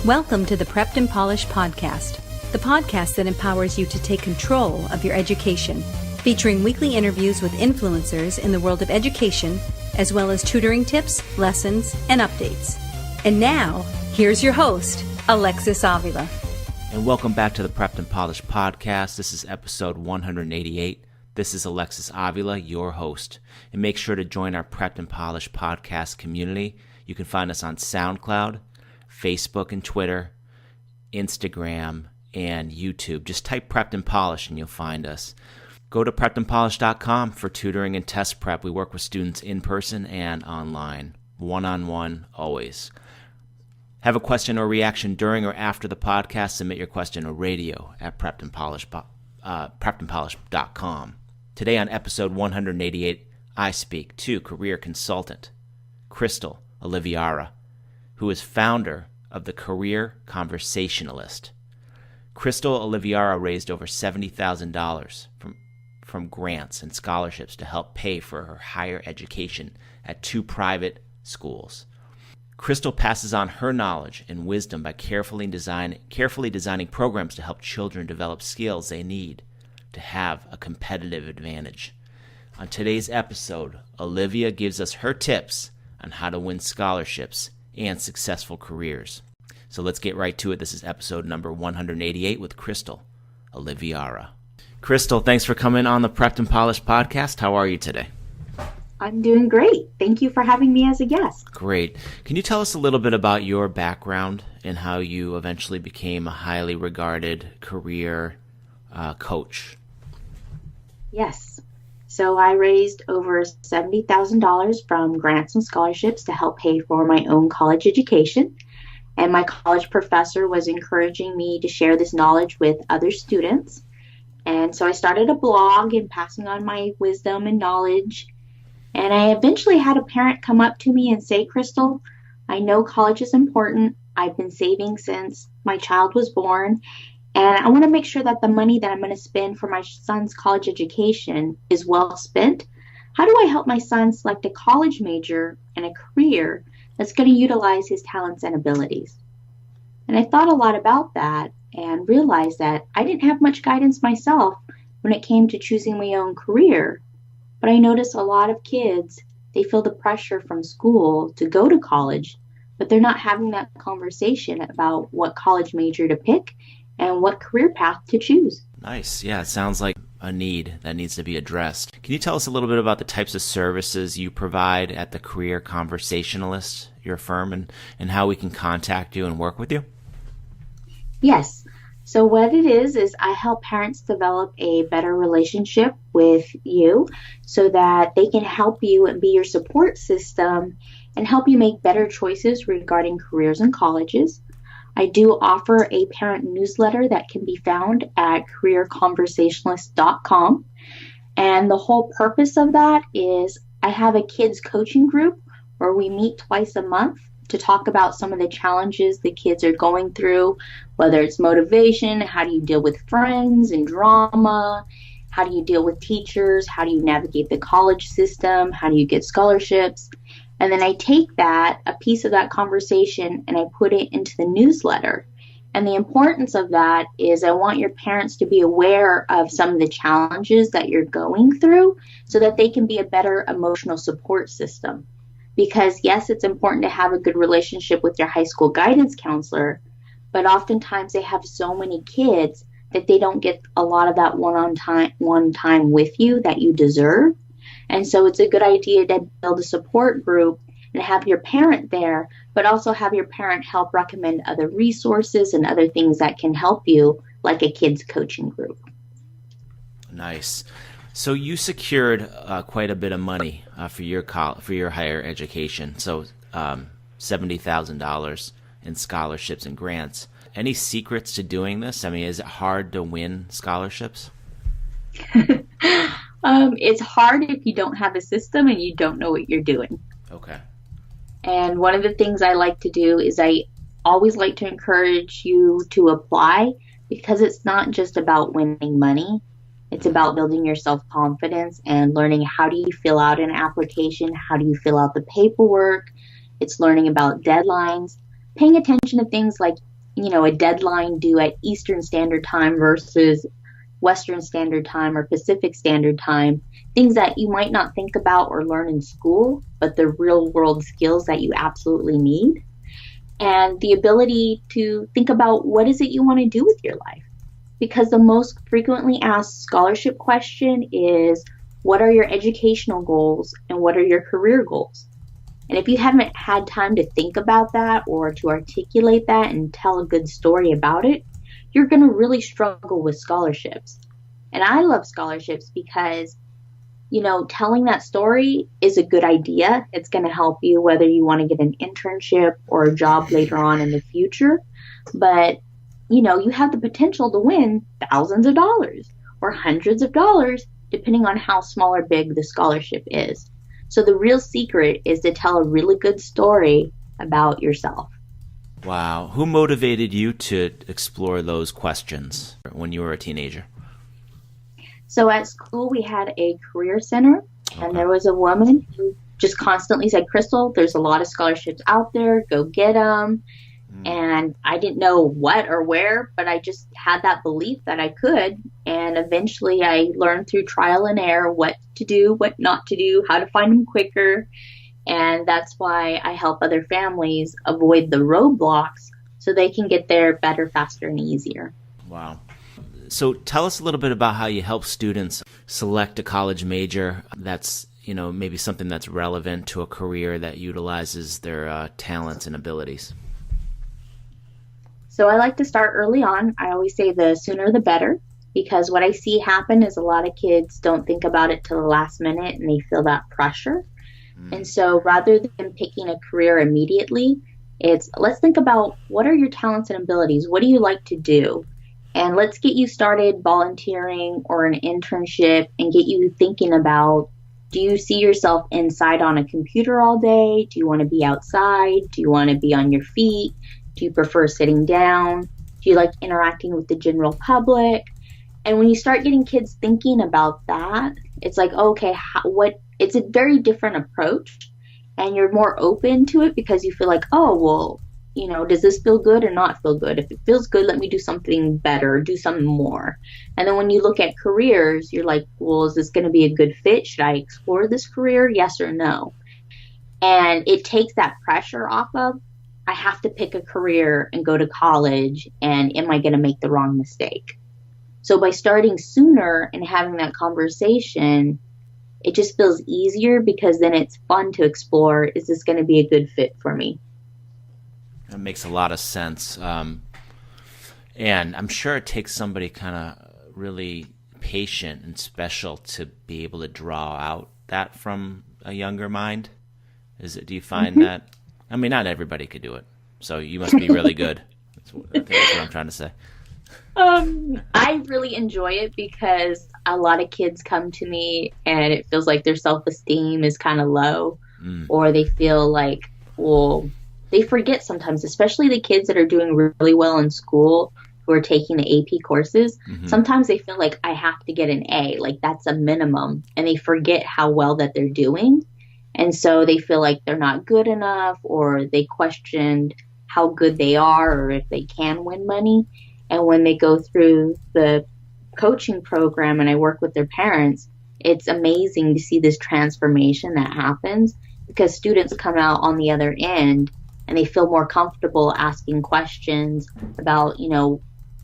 Welcome to the Prepped and Polished podcast, the podcast that empowers you to take control of your education, featuring weekly interviews with influencers in the world of education, as well as tutoring tips, lessons, and updates. And now, here's your host, Alexis Avila. And welcome back to the Prepped and Polished podcast. This is episode 188. This is Alexis Avila, your host. And make sure to join our Prepped and Polished podcast community. You can find us on SoundCloud, Facebook and Twitter, Instagram, and YouTube. Just type Prepped and Polished and you'll find us. Go to preppedandpolished.com for tutoring and test prep. We work with students in person and online, one-on-one, always. Have a question or reaction during or after the podcast? Submit your question or radio at preppedandpolished.com. Today on episode 188, I speak to career consultant Crystal Olivarria, who is founder of the Career Conversationalist. Crystal Olivarria raised over $70,000 from grants and scholarships to help pay for her higher education at 2 private schools. Crystal passes on her knowledge and wisdom by carefully designing programs to help children develop skills they need to have a competitive advantage. On today's episode, Olivia gives us her tips on how to win scholarships and successful careers. So let's get right to it. This is episode number 188 with Crystal Olivarria. Crystal, thanks for coming on the Prepped and Polished podcast. How are you today? I'm doing great. Thank you for having me as a guest. Great. Can you tell us a little bit about your background and how you eventually became a highly regarded career coach? Yes. So I raised over $70,000 from grants and scholarships to help pay for my own college education. And my college professor was encouraging me to share this knowledge with other students. And so I started a blog and passing on my wisdom and knowledge. And I eventually had a parent come up to me and say, Crystal, I know college is important. I've been saving since my child was born. And I want to make sure that the money that I'm going to spend for my son's college education is well spent. How do I help my son select a college major and a career that's going to utilize his talents and abilities? And I thought a lot about that and realized that I didn't have much guidance myself when it came to choosing my own career. But I notice a lot of kids, they feel the pressure from school to go to college, but they're not having that conversation about what college major to pick and what career path to choose. Nice. Yeah, it sounds like a need that needs to be addressed. Can you tell us a little bit about the types of services you provide at the Career Conversationalist, your firm, and how we can contact you and work with you? Yes. So what it is I help parents develop a better relationship with you so that they can help you and be your support system and help you make better choices regarding careers and colleges. I do offer a parent newsletter that can be found at careerconversationalist.com. And the whole purpose of that is I have a kids coaching group where we meet twice a month to talk about some of the challenges the kids are going through, whether it's motivation, how do you deal with friends and drama, how do you deal with teachers, how do you navigate the college system, how do you get scholarships. And then I take that, a piece of that conversation, and I put it into the newsletter. And the importance of that is I want your parents to be aware of some of the challenges that you're going through so that they can be a better emotional support system. Because yes, it's important to have a good relationship with your high school guidance counselor, but oftentimes they have so many kids that they don't get a lot of that one-time with you that you deserve. And so it's a good idea to build a support group and have your parent there, but also have your parent help recommend other resources and other things that can help you, like a kids coaching group. Nice. So you secured quite a bit of money for your higher education. So $70,000 in scholarships and grants. Any secrets to doing this? I mean, is it hard to win scholarships? It's hard if you don't have a system and you don't know what you're doing. Okay. And one of the things I like to do is I always like to encourage you to apply, because it's not just about winning money. It's about building your self-confidence and learning how do you fill out an application, how do you fill out the paperwork. It's learning about deadlines, paying attention to things like a deadline due at Eastern Standard Time versus Western Standard Time or Pacific Standard Time, things that you might not think about or learn in school, but the real world skills that you absolutely need. And the ability to think about what is it you want to do with your life. Because the most frequently asked scholarship question is, what are your educational goals and what are your career goals? And if you haven't had time to think about that or to articulate that and tell a good story about it, you're going to really struggle with scholarships. And I love scholarships because, telling that story is a good idea. It's going to help you whether you want to get an internship or a job later on in the future. But, you have the potential to win thousands of dollars or hundreds of dollars, depending on how small or big the scholarship is. So the real secret is to tell a really good story about yourself. Wow. Who motivated you to explore those questions when you were a teenager? So at school, we had a career center, and there was a woman who just constantly said, Crystal, there's a lot of scholarships out there. Go get them. And I didn't know what or where, but I just had that belief that I could. And eventually I learned through trial and error what to do, what not to do, how to find them quicker. And that's why I help other families avoid the roadblocks so they can get there better, faster, and easier. Wow. So tell us a little bit about how you help students select a college major that's, maybe something that's relevant to a career that utilizes their talents and abilities. So I like to start early on. I always say the sooner the better, because what I see happen is a lot of kids don't think about it till the last minute and they feel that pressure. And so rather than picking a career immediately, let's think about what are your talents and abilities? What do you like to do? And let's get you started volunteering or an internship and get you thinking about, do you see yourself inside on a computer all day? Do you want to be outside? Do you want to be on your feet? Do you prefer sitting down? Do you like interacting with the general public? And when you start getting kids thinking about that, it's like, okay, it's a very different approach, and you're more open to it because you feel like, oh, well, does this feel good or not feel good? If it feels good, let me do something better, do something more. And then when you look at careers, you're like, well, is this going to be a good fit? Should I explore this career? Yes or no? And it takes that pressure off of, I have to pick a career and go to college, and am I going to make the wrong mistake? So by starting sooner and having that conversation, it just feels easier because then it's fun to explore, is this going to be a good fit for me? That makes a lot of sense. And I'm sure it takes somebody kind of really patient and special to be able to draw out that from a younger mind. Do you find that? I mean, not everybody could do it, so you must be really good. I think that's what I'm trying to say. I really enjoy it because a lot of kids come to me and it feels like their self-esteem is kind of low, or they feel like, well, they forget sometimes, especially the kids that are doing really well in school who are taking the AP courses. Sometimes they feel like I have to get an A, like that's a minimum, and they forget how well that they're doing. And so they feel like they're not good enough, or they questioned how good they are or if they can win money. And when they go through the coaching program and I work with their parents, it's amazing to see this transformation that happens because students come out on the other end and they feel more comfortable asking questions about,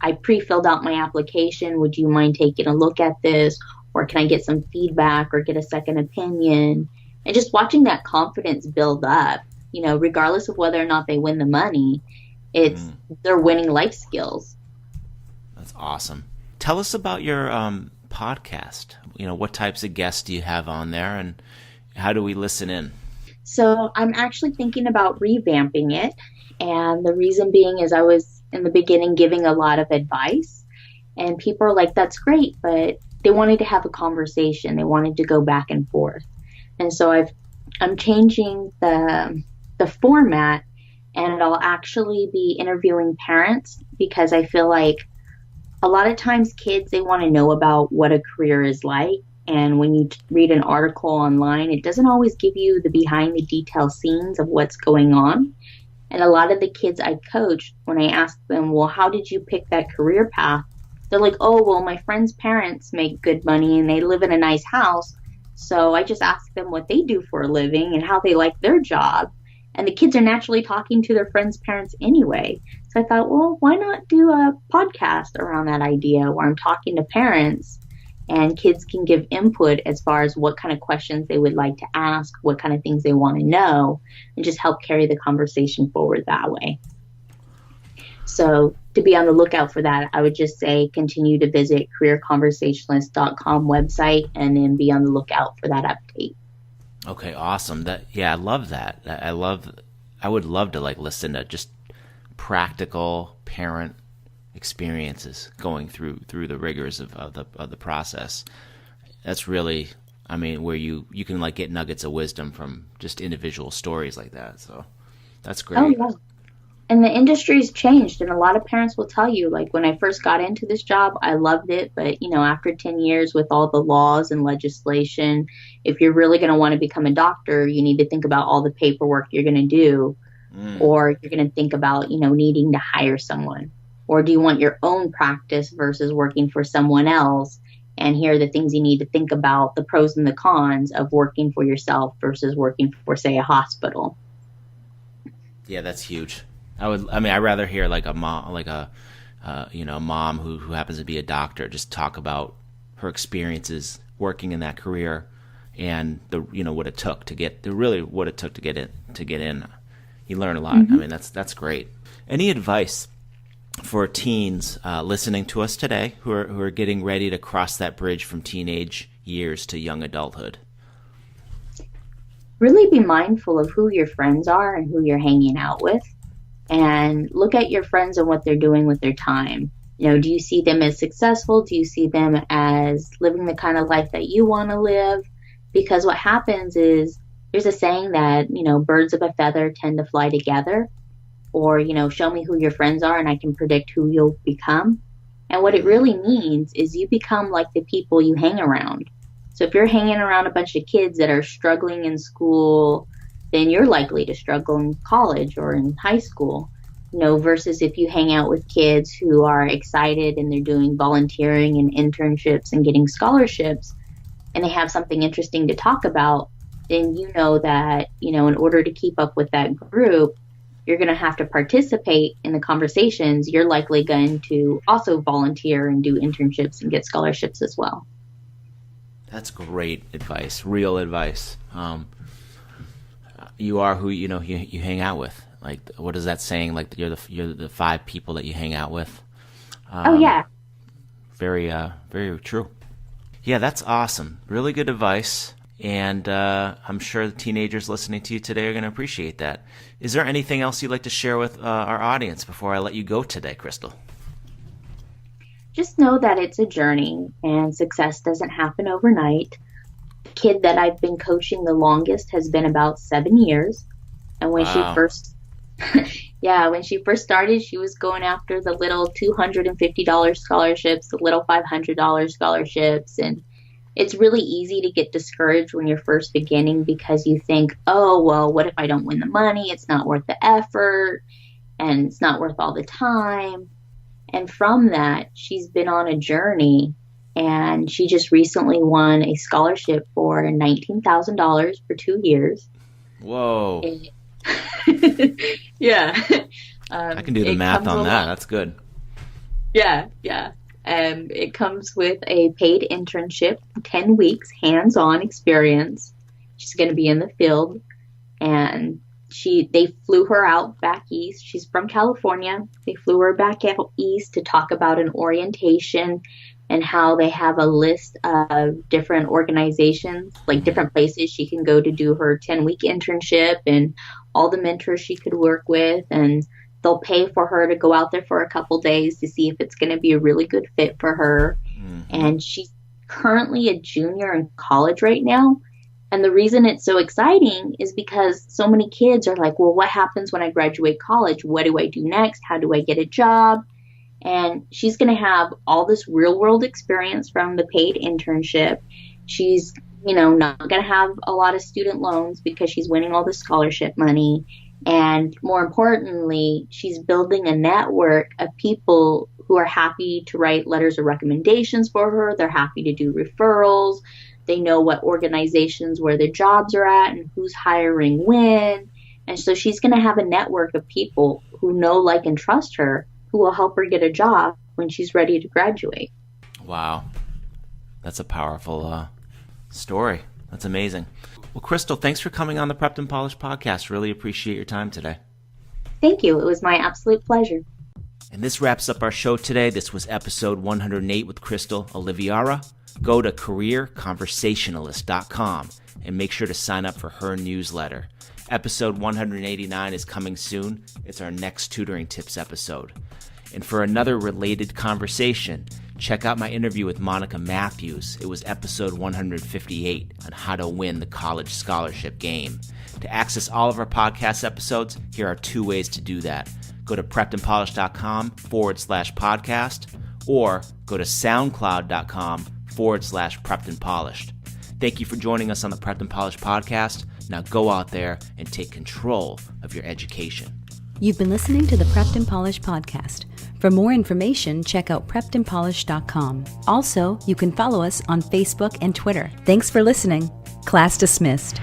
I pre-filled out my application. Would you mind taking a look at this? Or can I get some feedback or get a second opinion? And just watching that confidence build up, regardless of whether or not they win the money, they're winning life skills. That's awesome. Tell us about your podcast. What types of guests do you have on there, and how do we listen in? So I'm actually thinking about revamping it. And the reason being is I was in the beginning giving a lot of advice, and people are like, that's great, but they wanted to have a conversation. They wanted to go back and forth. And so I'm changing the format, and I'll actually be interviewing parents because I feel like a lot of times kids, they want to know about what a career is like. And when you read an article online, it doesn't always give you the behind the detail scenes of what's going on. And a lot of the kids I coach, when I ask them, well, how did you pick that career path? They're like, oh, well, my friend's parents make good money and they live in a nice house. So I just ask them what they do for a living and how they like their job. And the kids are naturally talking to their friends' parents anyway. So I thought, well, why not do a podcast around that idea where I'm talking to parents and kids can give input as far as what kind of questions they would like to ask, what kind of things they want to know, and just help carry the conversation forward that way. So to be on the lookout for that, I would just say continue to visit careerconversationalist.com website and then be on the lookout for that update. Okay, awesome. I love that. I would love to listen to just practical parent experiences going through the rigors of the process. That's really, where you can get nuggets of wisdom from just individual stories like that. So that's great. Oh, yeah. And the industry's changed, and a lot of parents will tell you, when I first got into this job, I loved it, but, after 10 years with all the laws and legislation, if you're really going to want to become a doctor, you need to think about all the paperwork you're going to do, or you're going to think about, needing to hire someone, or do you want your own practice versus working for someone else? And here are the things you need to think about, the pros and the cons of working for yourself versus working for, say, a hospital. Yeah, that's huge. I'd rather hear a mom, a mom who happens to be a doctor, just talk about her experiences working in that career and what it took to get in. You learn a lot. Mm-hmm. That's great. Any advice for teens listening to us today who are getting ready to cross that bridge from teenage years to young adulthood? Really be mindful of who your friends are and who you're hanging out with. And look at your friends and what they're doing with their time. Do you see them as successful? Do you see them as living the kind of life that you want to live? Because what happens is there's a saying that, birds of a feather tend to fly together. Or, show me who your friends are and I can predict who you'll become. And what it really means is you become like the people you hang around. So if you're hanging around a bunch of kids that are struggling in school, then you're likely to struggle in college or in high school, versus if you hang out with kids who are excited and they're doing volunteering and internships and getting scholarships and they have something interesting to talk about, then you know that, in order to keep up with that group, you're going to have to participate in the conversations. You're likely going to also volunteer and do internships and get scholarships as well. That's great advice, real advice. You are who you hang out with. What is that saying? You're the 5 people that you hang out with. Oh yeah. Very very true. Yeah, that's awesome. Really good advice, and I'm sure the teenagers listening to you today are going to appreciate that. Is there anything else you'd like to share with our audience before I let you go today, Crystal? Just know that it's a journey, and success doesn't happen overnight. The kid that I've been coaching the longest has been about 7 years. And when Wow. when she first started, she was going after the little $250 scholarships, the little $500 scholarships. And it's really easy to get discouraged when you're first beginning because you think, oh, well, what if I don't win the money? It's not worth the effort and it's not worth all the time. And from that, she's been on a journey. And she just recently won a scholarship for $19,000 for 2 years. Whoa. Yeah. I can do the math on that. That's good. Yeah. It comes with a paid internship, 10 weeks, hands-on experience. She's going to be in the field. And they flew her out back east. She's from California. They flew her back out east to talk about an orientation and how they have a list of different organizations, different places she can go to do her 10-week internship and all the mentors she could work with. And they'll pay for her to go out there for a couple days to see if it's going to be a really good fit for her. Mm-hmm. And she's currently a junior in college right now. And the reason it's so exciting is because so many kids are like, well, what happens when I graduate college? What do I do next? How do I get a job? And she's going to have all this real world experience from the paid internship. She's, not going to have a lot of student loans because she's winning all the scholarship money. And more importantly, she's building a network of people who are happy to write letters of recommendations for her. They're happy to do referrals. They know what organizations where the jobs are at and who's hiring when. And so she's going to have a network of people who know, like, and trust her, who will help her get a job when she's ready to graduate. Wow. That's a powerful story. That's amazing. Well, Crystal, thanks for coming on the Prepped and Polished podcast. Really appreciate your time today. Thank you. It was my absolute pleasure. And this wraps up our show today. This was episode 108 with Crystal Olivarria. Go to careerconversationalist.com and make sure to sign up for her newsletter. Episode 189 is coming soon. It's our next tutoring tips episode. And for another related conversation, check out my interview with Monica Matthews. It was episode 158 on how to win the college scholarship game. To access all of our podcast episodes, here are 2 ways to do that. Go to preppedandpolished.com/podcast or go to soundcloud.com/preppedandpolished. Thank you for joining us on the Prepped and Polished podcast. Now go out there and take control of your education. You've been listening to the Prepped and Polished podcast. For more information, check out preppedandpolished.com. Also, you can follow us on Facebook and Twitter. Thanks for listening. Class dismissed.